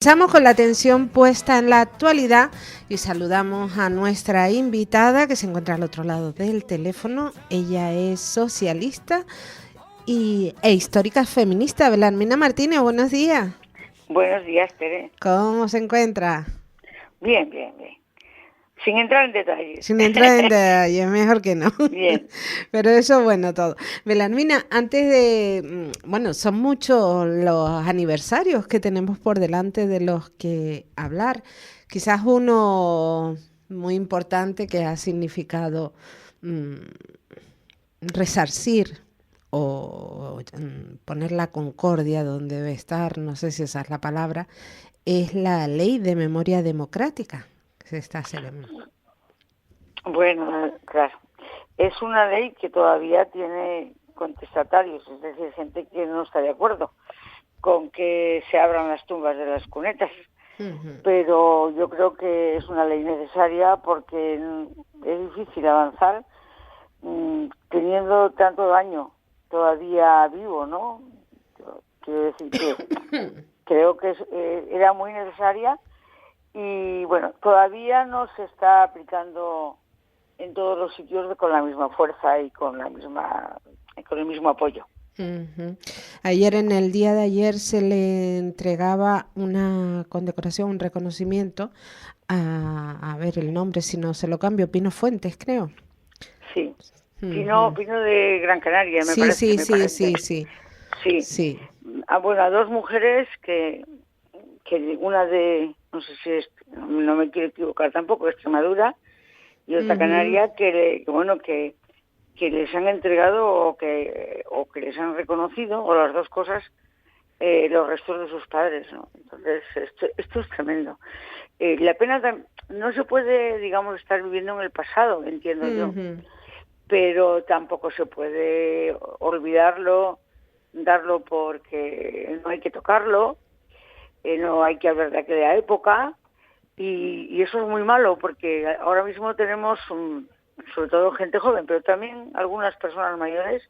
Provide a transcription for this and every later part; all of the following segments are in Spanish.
Estamos con la atención puesta en la actualidad y saludamos a nuestra invitada que se encuentra al otro lado del teléfono. Ella es socialista e histórica feminista. Belarmina Martínez, buenos días. Buenos días, Tere. ¿Cómo se encuentra? Bien, bien, bien. Sin entrar en detalles. Sin entrar en detalles, mejor que no. Bien. Pero eso, bueno, todo. Belarmina, antes de... Bueno, son muchos los aniversarios que tenemos por delante de los que hablar. Quizás uno muy importante que ha significado resarcir o poner la concordia donde debe estar, no sé si esa es la palabra, es la Ley de Memoria Democrática que se está celebrando. Bueno, claro. Es una ley que todavía tiene contestatarios, es decir, gente que no está de acuerdo con que se abran las tumbas de las cunetas. Pero yo creo que es una ley necesaria porque es difícil avanzar teniendo tanto daño todavía vivo, ¿no? Quiero decir que creo que era muy necesaria y, bueno, todavía no se está aplicando en todos los sitios con la misma fuerza y con el mismo apoyo. Ayer, en el día de ayer, se le entregaba una condecoración, un reconocimiento a ver el nombre, si no se lo cambio, Pino Fuentes, creo. Sí, Pino de Gran Canaria, me parece. Sí. Bueno, a dos mujeres que una de, no sé si es, no me quiero equivocar tampoco, Extremadura, y otra canaria que les han entregado o que les han reconocido, o las dos cosas, los restos de sus padres, ¿no? Entonces, esto es tremendo. La pena no se puede, digamos, estar viviendo en el pasado, entiendo yo, pero tampoco se puede olvidarlo, darlo porque no hay que tocarlo, no hay que hablar de aquella época, y eso es muy malo porque ahora mismo tenemos sobre todo gente joven, pero también algunas personas mayores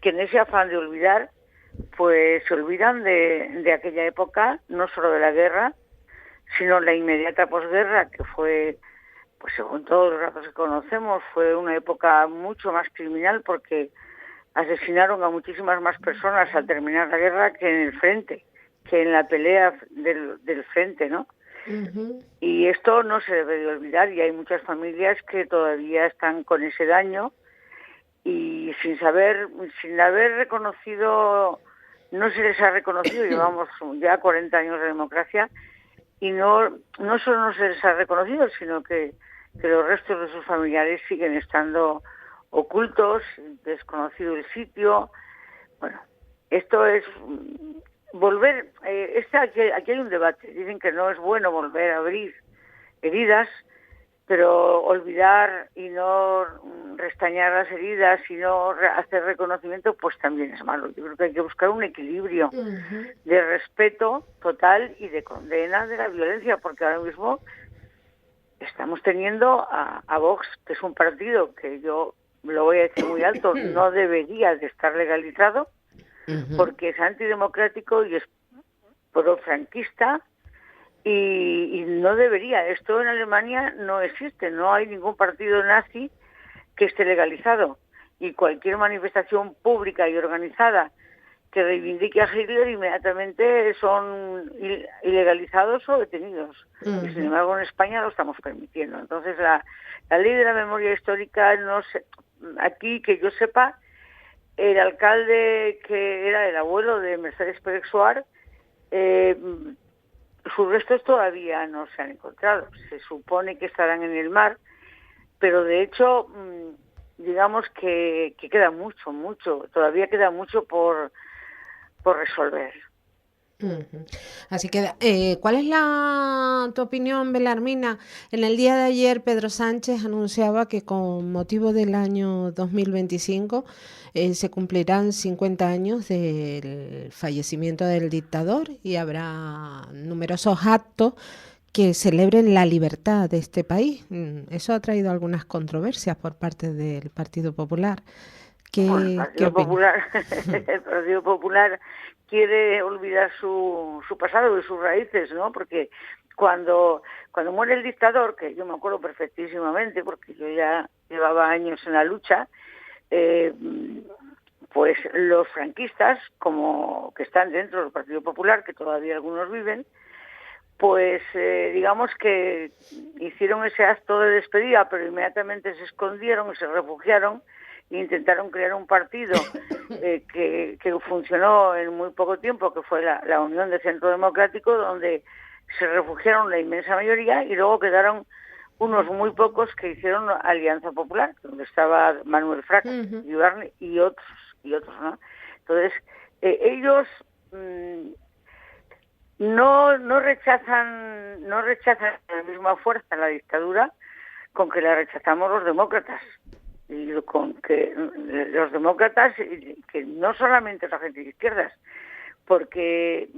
que en ese afán de olvidar pues se olvidan de aquella época, no solo de la guerra, sino la inmediata posguerra, que fue, pues según todos los datos que conocemos, fue una época mucho más criminal porque asesinaron a muchísimas más personas al terminar la guerra que en el frente, que en la pelea del frente, ¿no? Y esto no se debe de olvidar y hay muchas familias que todavía están con ese daño y sin haber reconocido, no se les ha reconocido, llevamos ya 40 años de democracia y no solo no se les ha reconocido, sino que los restos de sus familiares siguen estando ocultos, desconocido el sitio. Bueno, esto es volver, aquí hay un debate, dicen que no es bueno volver a abrir heridas, pero olvidar y no restañar las heridas y no hacer reconocimiento, pues también es malo. Yo creo que hay que buscar un equilibrio de respeto total y de condena de la violencia, porque ahora mismo estamos teniendo a Vox, que es un partido que yo lo voy a decir muy alto, no debería de estar legalizado, porque es antidemocrático y es pro-franquista y no debería. Esto en Alemania no existe, no hay ningún partido nazi que esté legalizado y cualquier manifestación pública y organizada que reivindique a Hitler inmediatamente son ilegalizados o detenidos. Y sin embargo en España lo estamos permitiendo. Entonces la ley de la memoria histórica, no sé, aquí que yo sepa, el alcalde que era el abuelo de Mercedes Pérez Suárez, sus restos todavía no se han encontrado. Se supone que estarán en el mar, pero de hecho, digamos que queda mucho, todavía queda mucho por resolver. Así que, ¿cuál es tu opinión, Belarmina? En el día de ayer, Pedro Sánchez anunciaba que con motivo del año 2025 se cumplirán 50 años del fallecimiento del dictador y habrá numerosos actos que celebren la libertad de este país. Eso ha traído algunas controversias por parte del Partido Popular. Bueno, el Partido Popular quiere olvidar su pasado y sus raíces, ¿no? Porque cuando muere el dictador, que yo me acuerdo perfectísimamente, porque yo ya llevaba años en la lucha, pues los franquistas, como que están dentro del Partido Popular, que todavía algunos viven, pues digamos que hicieron ese acto de despedida, pero inmediatamente se escondieron, se refugiaron e intentaron crear un partido que funcionó en muy poco tiempo, que fue la Unión de Centro Democrático, donde se refugiaron la inmensa mayoría y luego quedaron unos muy pocos que hicieron Alianza Popular, donde estaba Manuel Fraga y otros, ¿no? Entonces, ellos no rechazan con la misma fuerza la dictadura con que la rechazamos los demócratas, y con que los demócratas, que no solamente la gente de izquierdas, porque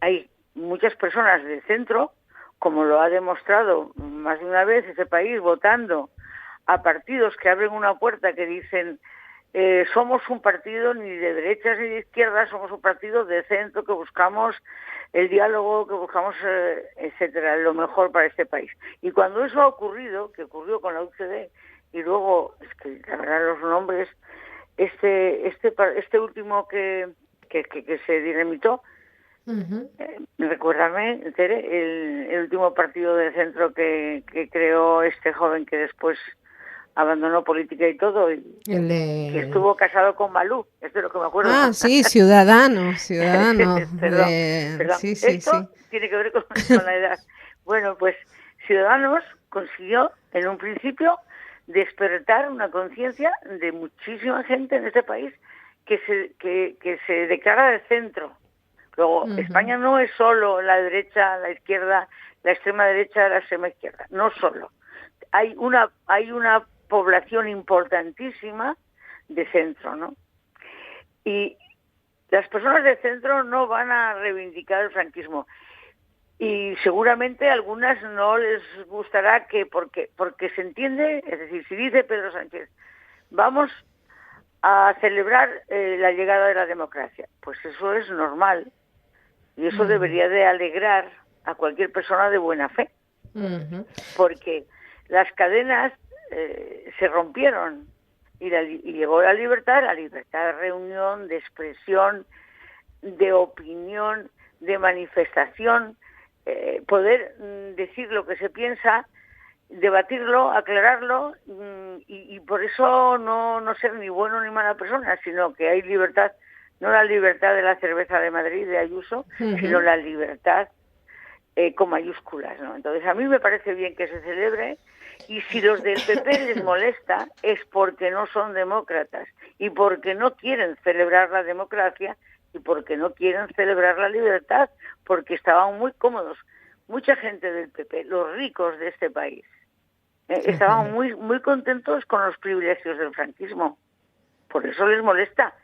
hay muchas personas de centro, como lo ha demostrado más de una vez este país, votando a partidos que abren una puerta, que dicen somos un partido ni de derechas ni de izquierdas, somos un partido de centro, que buscamos el diálogo, que buscamos, etcétera, lo mejor para este país. Y cuando eso ha ocurrido, que ocurrió con la UCD, y luego, es que la verdad los nombres, este último que se dinamitó, recuérdame, Tere, el último partido de centro que creó este joven que después abandonó política y todo, que estuvo casado con Malú, es de lo que me acuerdo. Ah, sí, Ciudadanos. Perdón. Sí, Esto tiene que ver con la edad. Bueno, pues Ciudadanos consiguió en un principio despertar una conciencia de muchísima gente en este país que se declara de centro. Luego, España no es solo la derecha, la izquierda, la extrema derecha, la extrema izquierda, no solo. Hay una población importantísima de centro, ¿no? Y las personas de centro no van a reivindicar el franquismo. Y seguramente a algunas no les gustará porque se entiende, es decir, si dice Pedro Sánchez, vamos a celebrar la llegada de la democracia, pues eso es normal y eso debería de alegrar a cualquier persona de buena fe, porque las cadenas se rompieron y llegó la libertad de reunión, de expresión, de opinión, de manifestación, poder decir lo que se piensa, debatirlo, aclararlo, y por eso no ser ni bueno ni mala persona, sino que hay libertad, no la libertad de la cerveza de Madrid, de Ayuso, sino la libertad con mayúsculas, ¿no? Entonces a mí me parece bien que se celebre, y si los del PP les molesta es porque no son demócratas y porque no quieren celebrar la democracia y porque no quieren celebrar la libertad, porque estaban muy cómodos. Mucha gente del PP, los ricos de este país, estaban muy contentos con los privilegios del franquismo. Por eso les molesta.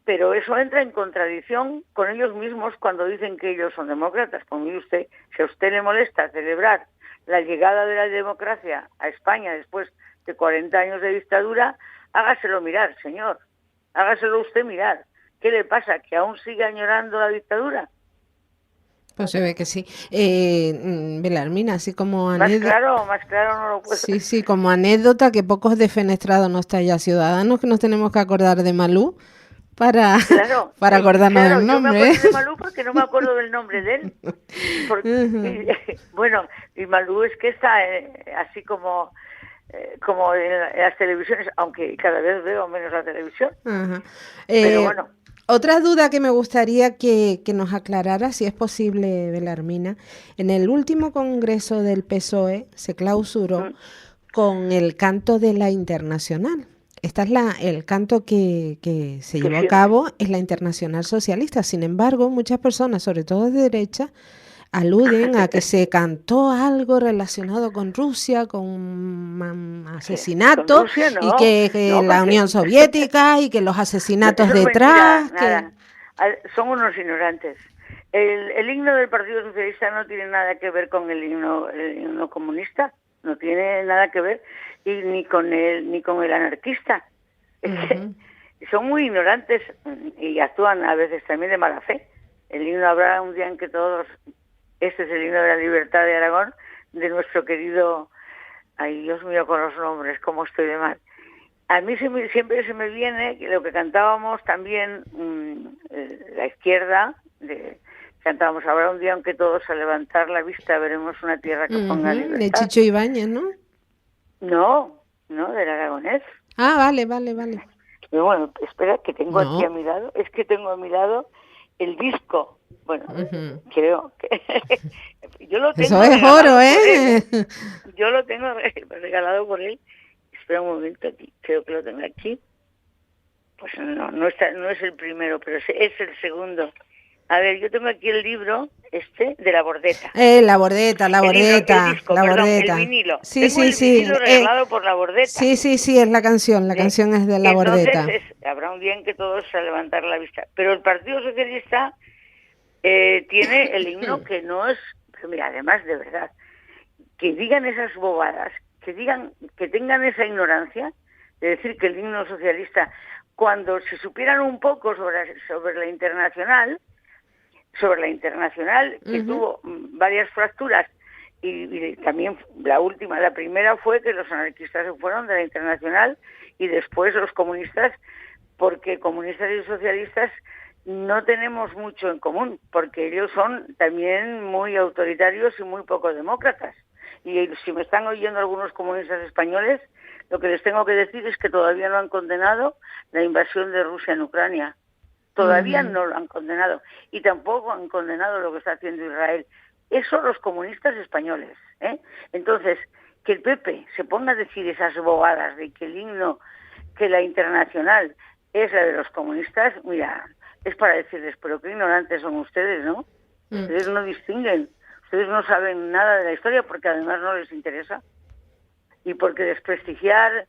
Pero eso entra en contradicción con ellos mismos cuando dicen que ellos son demócratas. Pues mire usted, si a usted le molesta celebrar la llegada de la democracia a España después de 40 años de dictadura, hágaselo mirar, señor. Hágaselo usted mirar. ¿Qué le pasa? ¿Que aún sigue añorando la dictadura? Pues se ve que sí. Belarmina, así como anécdota. Más claro no lo puedo. Sí, como anécdota, que pocos defenestrados no está ya Ciudadanos, que nos tenemos que acordar de Malú para acordarnos del nombre. Yo me acuerdo de Malú porque no me acuerdo del nombre de él. Bueno, y Malú es que está así como en las televisiones, aunque cada vez veo menos la televisión. Pero bueno. Otra duda que me gustaría que nos aclarara, si es posible, Belarmina. En el último congreso del PSOE se clausuró con el canto de la Internacional. Esta es el canto que se llevó a cabo, es la Internacional Socialista. Sin embargo, muchas personas, sobre todo de derecha, aluden a que se cantó algo relacionado con Rusia, con asesinatos, Rusia, no. Y que la Unión Soviética y que los asesinatos detrás. Mentira, nada. Son unos ignorantes. El himno del Partido Socialista no tiene nada que ver con el himno comunista, no tiene nada que ver, y ni con el anarquista. Es que son muy ignorantes y actúan a veces también de mala fe. el himno Habrá un día en que todos, este es el himno de la libertad de Aragón, de nuestro querido, ay Dios mío con los nombres, cómo estoy de mal. A mí siempre se me viene lo que cantábamos también la izquierda, cantábamos Habrá un día en que todos al levantar la vista veremos una tierra que ponga libertad. De Chicho Ibáñez, ¿no? No, del aragonés. Ah, vale. Pero bueno, espera, que tengo aquí a mi lado, es que tengo a mi lado el disco. Bueno, creo que yo lo tengo. Eso es oro, ¿eh? Yo lo tengo regalado por él. Espera un momento aquí, creo que lo tengo aquí. Pues no es el primero, pero es el segundo. A ver, yo tengo aquí el libro de La Bordeta. La Bordeta. El vinilo. Sí, tengo el vinilo regalado por La Bordeta. Sí, es la canción es de La Bordeta. Entonces habrá un día en que todos se levantar la vista. Pero el Partido Socialista tiene el himno que no es, mira, además de verdad, que digan esas bobadas, que tengan esa ignorancia de decir que el himno socialista, cuando se supieran un poco sobre la internacional, que tuvo varias fracturas y también la primera fue que los anarquistas se fueron de la internacional y después los comunistas, porque comunistas y socialistas no tenemos mucho en común, porque ellos son también muy autoritarios y muy poco demócratas. Y si me están oyendo algunos comunistas españoles, lo que les tengo que decir es que todavía no han condenado la invasión de Rusia en Ucrania. Todavía no lo han condenado. Y tampoco han condenado lo que está haciendo Israel. Eso los comunistas españoles, ¿eh? Entonces, que el PP se ponga a decir esas bobadas de que el himno, que la internacional es la de los comunistas, mira, es para decirles, pero qué ignorantes son ustedes, ¿no? Ustedes no distinguen. Ustedes no saben nada de la historia porque además no les interesa. Y porque desprestigiar...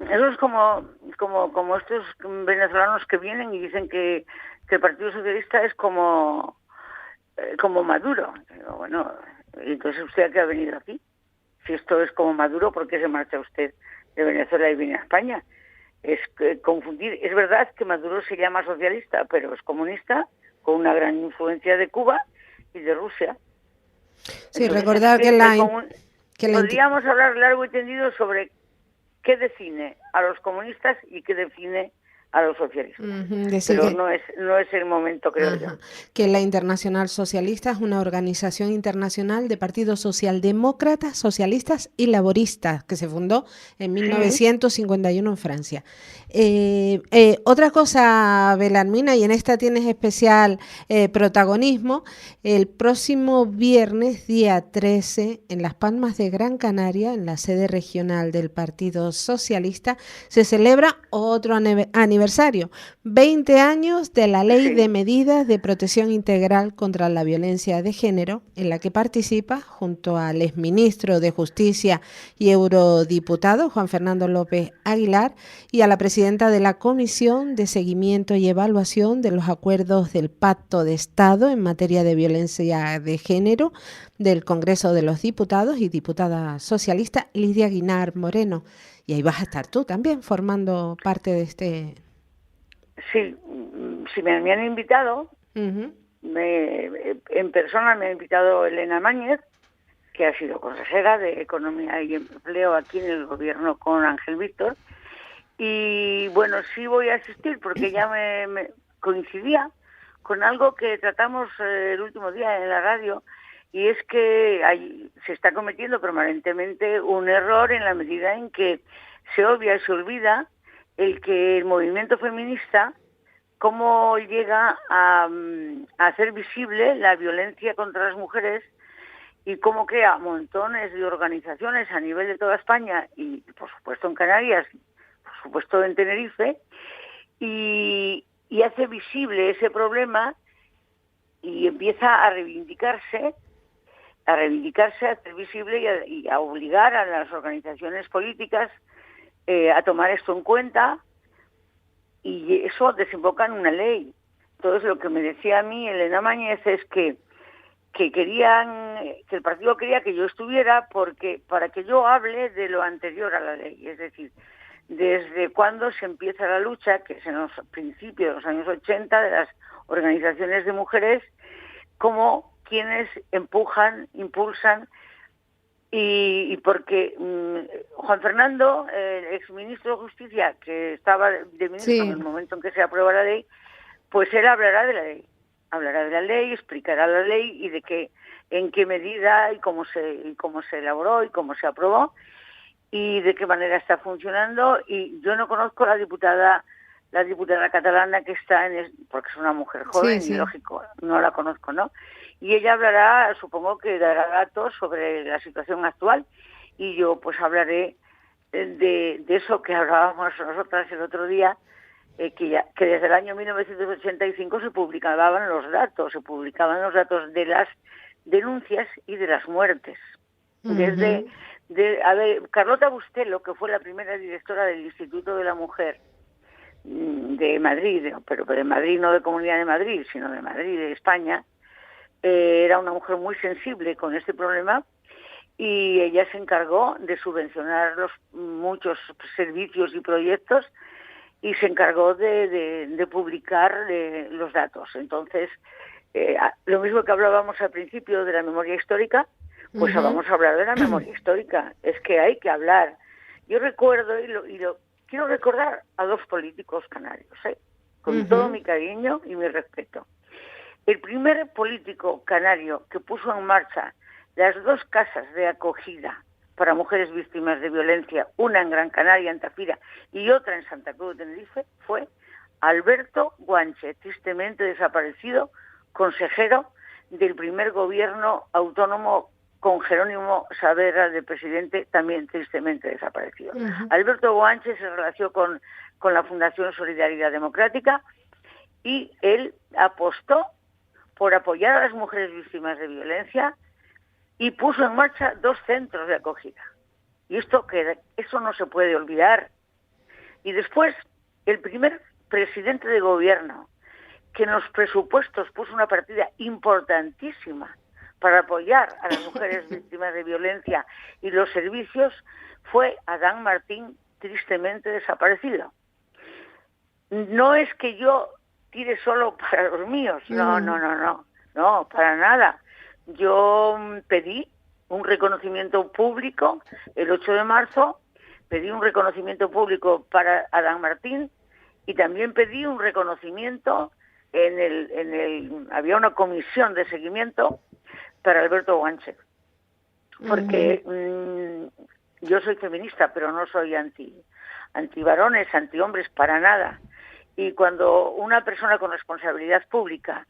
Eso es como estos venezolanos que vienen y dicen que el Partido Socialista es como Maduro. Digo, bueno, entonces usted a qué ha venido aquí. Si esto es como Maduro, ¿por qué se marcha usted de Venezuela y viene a España? Es confundir. Es verdad que Maduro se llama socialista, pero es comunista, con una gran influencia de Cuba y de Rusia. Sí, entonces, recordar podríamos hablar largo y tendido sobre qué define a los comunistas y qué define a los socialistas. Pero no es el momento, creo yo. Que la Internacional Socialista es una organización internacional de partidos socialdemócratas, socialistas y laboristas que se fundó en 1951 en Francia. Otra cosa, Belarmina, y en esta tienes especial protagonismo, el próximo viernes, día 13, en Las Palmas de Gran Canaria, en la sede regional del Partido Socialista, se celebra otro aniversario, 20 años de la Ley de Medidas de Protección Integral contra la Violencia de Género, en la que participa junto al exministro de Justicia y eurodiputado Juan Fernando López Aguilar y a la presidenta de la Comisión de Seguimiento y Evaluación de los Acuerdos del Pacto de Estado en materia de violencia de género del Congreso de los Diputados y diputada socialista Lidia Guinart Moreno. Y ahí vas a estar tú también formando parte de este... Sí, me han invitado, en persona me ha invitado Elena Mañez, que ha sido consejera de Economía y Empleo aquí en el gobierno con Ángel Víctor, y bueno, sí voy a asistir porque ya me coincidía con algo que tratamos el último día en la radio, y es que se está cometiendo permanentemente un error en la medida en que se obvia y se olvida el movimiento feminista, cómo llega a hacer visible la violencia contra las mujeres y cómo crea montones de organizaciones a nivel de toda España y, por supuesto, en Canarias, por supuesto, en Tenerife, y hace visible ese problema y empieza a reivindicarse, a hacer visible y a obligar a las organizaciones políticas a tomar esto en cuenta, y eso desemboca en una ley. Entonces, lo que me decía a mí Elena Mañez es que el partido quería que yo estuviera para que yo hable de lo anterior a la ley, es decir, desde cuándo se empieza la lucha, que es en los principios de los años 80, de las organizaciones de mujeres como quienes empujan, impulsan, y porque Juan Fernando, el exministro de Justicia, que estaba de ministro en el momento en que se aprueba la ley, pues él hablará de la ley, explicará la ley y en qué medida y cómo se elaboró y cómo se aprobó y de qué manera está funcionando. Y yo no conozco la diputada catalana que está porque es una mujer joven, y lógico, no la conozco, ¿no? Y ella hablará, supongo que dará datos sobre la situación actual, y yo pues hablaré de eso que hablábamos nosotras el otro día, que desde el año 1985 se publicaban los datos de las denuncias y de las muertes. Uh-huh. Carlota Bustelo, que fue la primera directora del Instituto de la Mujer de Madrid, pero de Madrid, no de Comunidad de Madrid, sino de Madrid, de España, era una mujer muy sensible con este problema, y ella se encargó de subvencionar muchos servicios y proyectos, y se encargó de publicar los datos. Entonces, lo mismo que hablábamos al principio de la memoria histórica, pues uh-huh. Vamos a hablar de la memoria histórica. Es que hay que hablar. Yo recuerdo, quiero recordar a dos políticos canarios, con uh-huh. todo mi cariño y mi respeto. El primer político canario que puso en marcha las dos casas de acogida para mujeres víctimas de violencia, una en Gran Canaria, en Tafira, y otra en Santa Cruz de Tenerife, fue Alberto Guanche, tristemente desaparecido, consejero del primer gobierno autónomo con Jerónimo Saavedra de presidente, también tristemente desaparecido. Uh-huh. Alberto Guanche se relacionó con la Fundación Solidaridad Democrática, y él apostó por apoyar a las mujeres víctimas de violencia y puso en marcha 2 centros de acogida. Y eso no se puede olvidar. Y después, el primer presidente de gobierno que en los presupuestos puso una partida importantísima para apoyar a las mujeres víctimas de violencia y los servicios fue Adán Martín, tristemente desaparecido. No es que yo tire solo para los míos, no, para nada. Yo pedí un reconocimiento público el 8 de marzo, pedí un reconocimiento público para Adán Martín, y también pedí un reconocimiento había una comisión de seguimiento para Alberto Guanche, porque yo soy feminista, pero no soy anti-varones, anti-hombres, para nada. Y cuando una persona con responsabilidad pública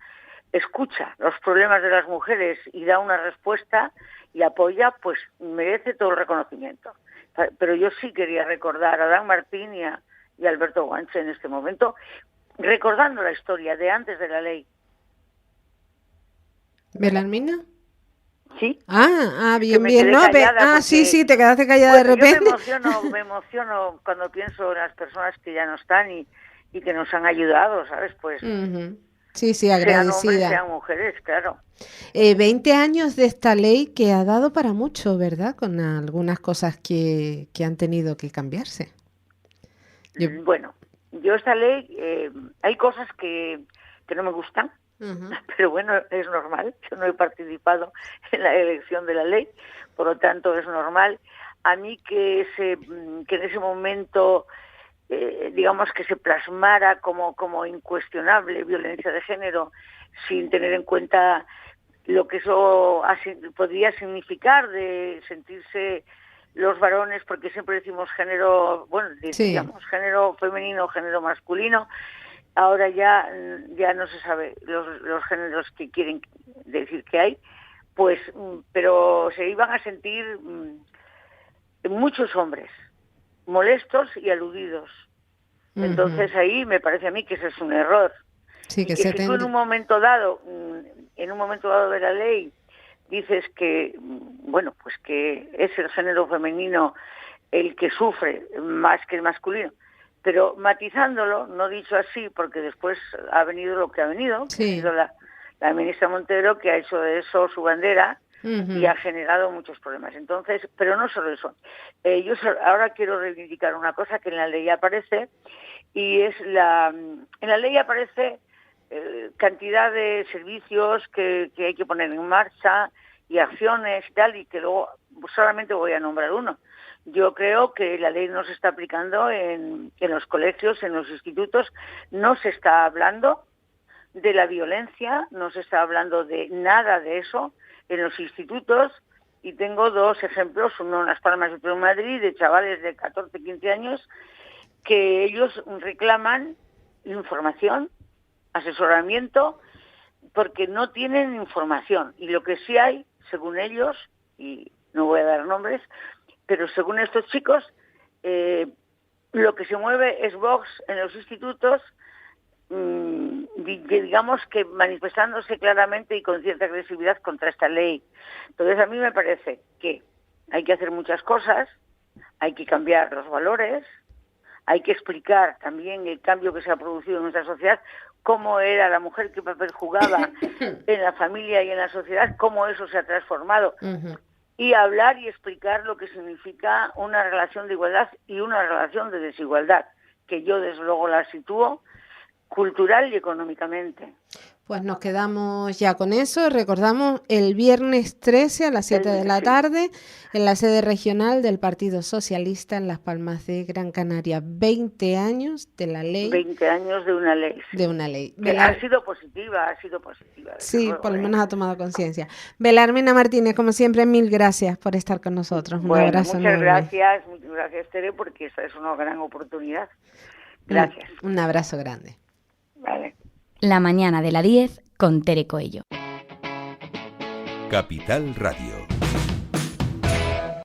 escucha los problemas de las mujeres y da una respuesta y apoya, pues merece todo el reconocimiento. Pero yo sí quería recordar a Adán Martín y a Alberto Guanche en este momento, recordando la historia de antes de la ley. ¿Belarmina? Sí. Bien. Sí, te quedaste callada de repente. Yo me emociono cuando pienso en las personas que ya no están y que nos han ayudado, ¿sabes? Pues uh-huh. Sí, agradecida. Sean hombres, sean mujeres, claro. 20 años de esta ley que ha dado para mucho, ¿verdad? Con algunas cosas que han tenido que cambiarse. Bueno, yo esta ley, hay cosas que no me gustan, uh-huh. Pero bueno, es normal. Yo no he participado en la elección de la ley, por lo tanto es normal. A mí que en ese momento, digamos, que se plasmara como incuestionable violencia de género, sin tener en cuenta lo que eso podría significar de sentirse los varones, porque siempre decimos género, digamos género femenino, género masculino. Ahora ya no se sabe los géneros que quieren decir que hay, pues, pero se iban a sentir muchos hombres molestos y aludidos. Uh-huh. Entonces ahí me parece a mí que ese es un error. Sí, que si tú en un momento dado de la ley dices que, pues que es el género femenino el que sufre más que el masculino, pero matizándolo, no dicho así, porque después ha venido lo que ha venido, sí. Que ha sido la ministra Montero, que ha hecho de eso su bandera, uh-huh. Y ha generado muchos problemas. Entonces, pero no solo eso. Yo ahora quiero reivindicar una cosa que en la ley aparece, y es en la ley aparece cantidad de servicios que hay que poner en marcha y acciones y tal, y que luego solamente voy a nombrar uno. Yo creo que la ley no se está aplicando en los colegios, en los institutos, no se está hablando de la violencia, no se está hablando de nada de eso en los institutos, y tengo 2 ejemplos, uno en Las Palmas y otro en Madrid, de chavales de 14, 15 años, que ellos reclaman información, asesoramiento, porque no tienen información. Y lo que sí hay, según ellos, y no voy a dar nombres, pero según estos chicos, lo que se mueve es Vox en los institutos, digamos que manifestándose claramente y con cierta agresividad contra esta ley. Entonces a mí me parece que hay que hacer muchas cosas, hay que cambiar los valores, hay que explicar también el cambio que se ha producido en nuestra sociedad, cómo era la mujer, qué papel jugaba en la familia y en la sociedad, cómo eso se ha transformado. Y hablar y explicar lo que significa una relación de igualdad y una relación de desigualdad, que yo desde luego la sitúo cultural y económicamente. Pues nos quedamos ya con eso. Recordamos el viernes 13 a las 7 de la tarde en la sede regional del Partido Socialista en Las Palmas de Gran Canaria. 20 años de la ley. 20 años de una ley. De una ley. Que ha sido positiva. Sí, luego, por lo menos ha tomado conciencia. Belarmina Martínez, como siempre, mil gracias por estar con nosotros. Un abrazo muchas enorme. gracias, Tere, porque esta es una gran oportunidad. Gracias. Un abrazo grande. Vale. La mañana de la 10 con Tere Coello. Capital Radio.